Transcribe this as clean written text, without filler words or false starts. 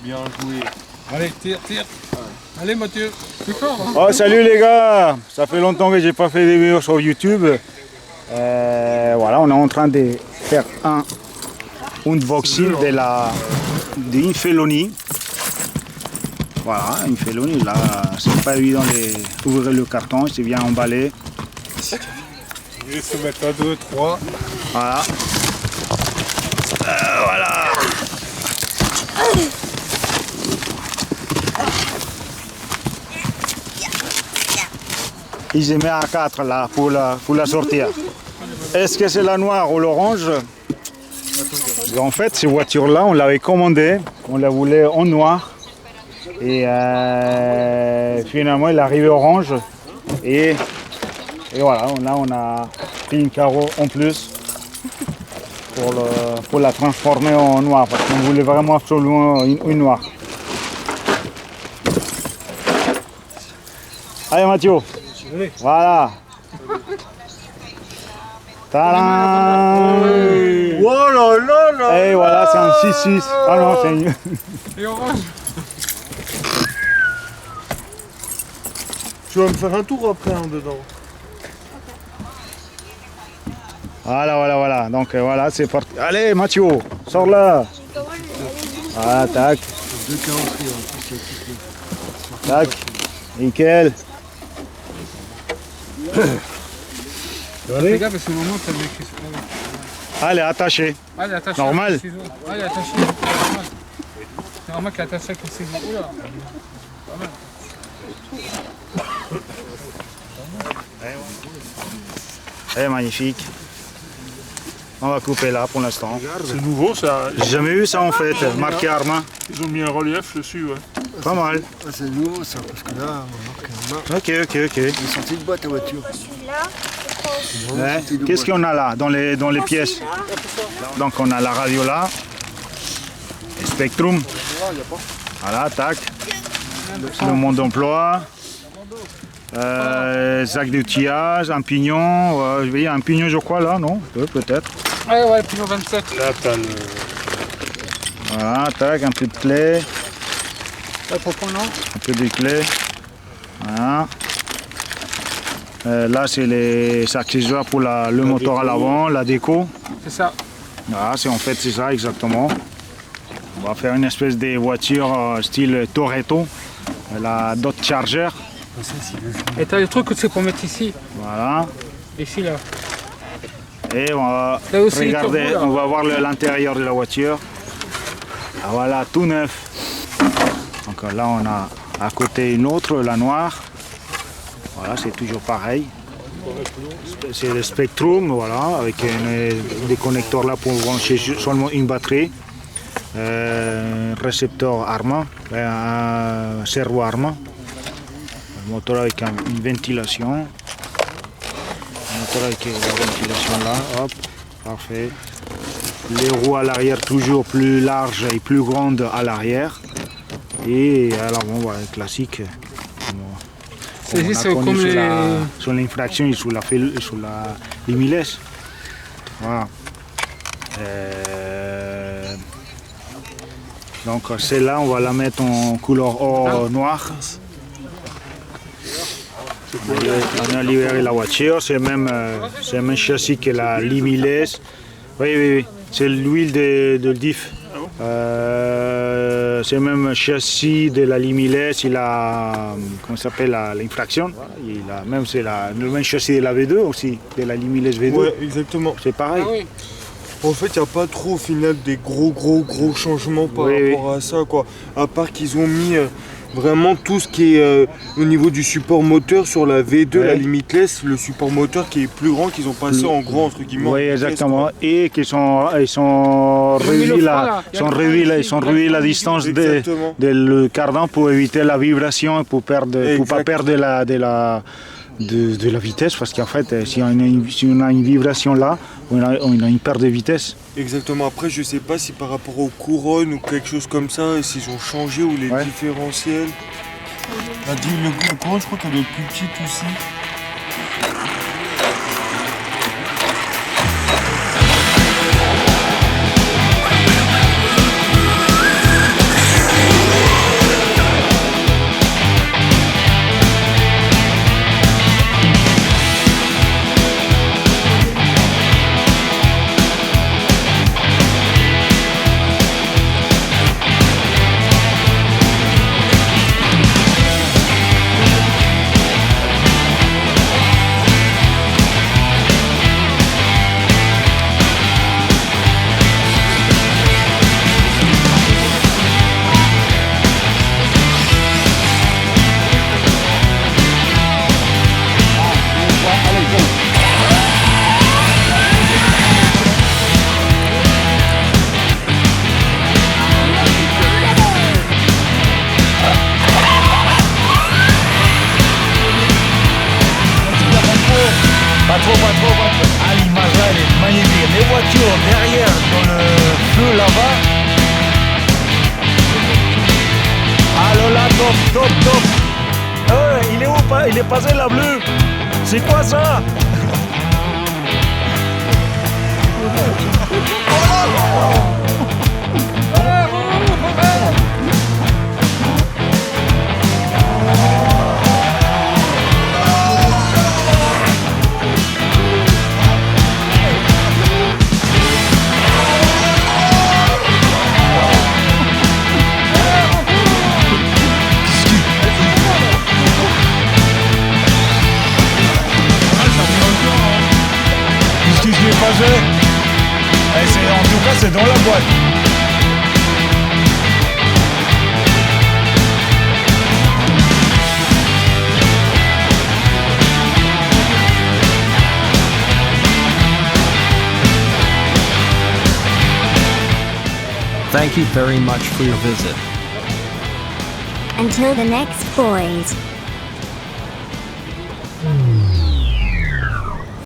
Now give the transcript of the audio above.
Bien joué. Allez, tire, tire. Allez Mathieu, plus fort. Hein. Oh, salut les gars, ça fait longtemps que j'ai pas fait des vidéos sur YouTube. Voilà, on est en train de faire un unboxing d'une Feloni. Voilà, une Feloni, là, c'est pas évident d'ouvrir le carton, c'est bien emballé. Je vais se mettre à 2, 3. Voilà. Voilà. Ils se mettent à 4 là pour la sortir. Est-ce que c'est la noire ou l'orange? En fait, ces voitures-là, on l'avait commandées, on la voulait en noir. Et finalement, elle est arrivée orange. Et voilà, là, on a pris une carreau en plus pour la transformer en noir. Parce qu'on voulait vraiment absolument une noire. Allez Mathieu, voilà. Tadam! Oh là là là! Et voilà, c'est un 6-6. Ah non, c'est une... Et orange. Tu vas me faire un tour après hein, dedans. Voilà. Donc voilà, c'est parti. Allez Mathieu, sors là. Voilà, tac. Deux carrosseries en plus. Tac. Nickel. Allez. Regarde, parce que normalement, t'as des... Allez, attaché. Allez, attaché. Normal. Allez, attaché. Normal. C'est normal qu'il est attaché avec les ciseaux. Oula. Pas mal. Eh, magnifique. On va couper là pour l'instant. C'est nouveau ça. J'ai jamais vu ça en fait, marqué Arma. Ils ont mis un relief dessus, ouais. Pas mal. Ah, c'est nouveau ça, parce que là, on marque un Ok. Il est sorti de boîte à voiture. Ouais. Qu'est-ce qu'on a là dans les pièces? Donc on a la radio là. Et Spectrum. Voilà, tac. Le mode d'emploi. Sac d'outillage, un pignon. Je vais un pignon je crois là, non? Peut-être. Ouais, pignon 27. Là, t'as le... Voilà, tac, un peu de clé. Là, pourquoi non? Un peu de clé. Voilà. Là, c'est les accessoires pour le moteur à l'avant, la déco. C'est ça. Voilà, c'est ça exactement. On va faire une espèce de voiture style Toretto, la Dodge Charger. Et t'as le truc que c'est pour mettre ici. Voilà. Ici, là. Et on va Là aussi, regarder, les turbos, là. on va voir l'intérieur de la voiture. Ah, voilà, tout neuf. Donc là, on a à côté une autre, la noire. Voilà, c'est toujours pareil. C'est le Spectrum, voilà, avec des connecteurs là pour brancher seulement une batterie. Un récepteur Arma, un servo Arma. Le moteur avec une ventilation. Le moteur avec la ventilation là, hop, parfait. Les roues à l'arrière toujours plus larges et plus grandes à l'arrière. Et à l'avant, voilà, classique. C'est juste comme les... Sur l'infraction et sur la Limiles. Voilà. Donc celle-là, on va la mettre en couleur or noir. On a libéré la voiture, c'est le même châssis que la Limiles. Oui. C'est l'huile de diff. C'est le même châssis de la Limiles, il a, comment ça s'appelle, l'infraction. C'est le même châssis de la V2 aussi, de la Limiles V2. Ouais, exactement. C'est pareil. Ah oui. En fait, il n'y a pas trop au final des gros changements par rapport à ça, quoi. À part qu'ils ont mis vraiment tout ce qui est au niveau du support moteur sur la V2, Ouais. la Limitless, le support moteur qui est plus grand, qu'ils ont passé en gros entre guillemets. en Oui, vitesse, exactement. quoi. Et qu'ils sont Ils ont mis réduits le frein, la, là. Il y a sont le frein réduits la, ici, ils sont il y a le réduits frein la ici. distance Exactement. de le cardan pour éviter la vibration et pour pas Exact. perdre de la vitesse, parce qu'en fait, si on a une vibration là, on a une perte de vitesse. Exactement. Après, je sais pas si par rapport aux couronnes ou quelque chose comme ça, s'ils ont changé ou les Ouais. différentiels. Le couronne, je crois qu'elle est plus petite aussi. Pas trop. Ah, l'image là, elle est magnifique. Les voitures derrière dans le feu là-bas. Alors là, top. Il est où? Il est passé la bleue. C'est quoi ça? Qu'est-ce qui s'est passé? En tout cas, c'est dans la boîte. Thank you very much for your visit. Until the next boys.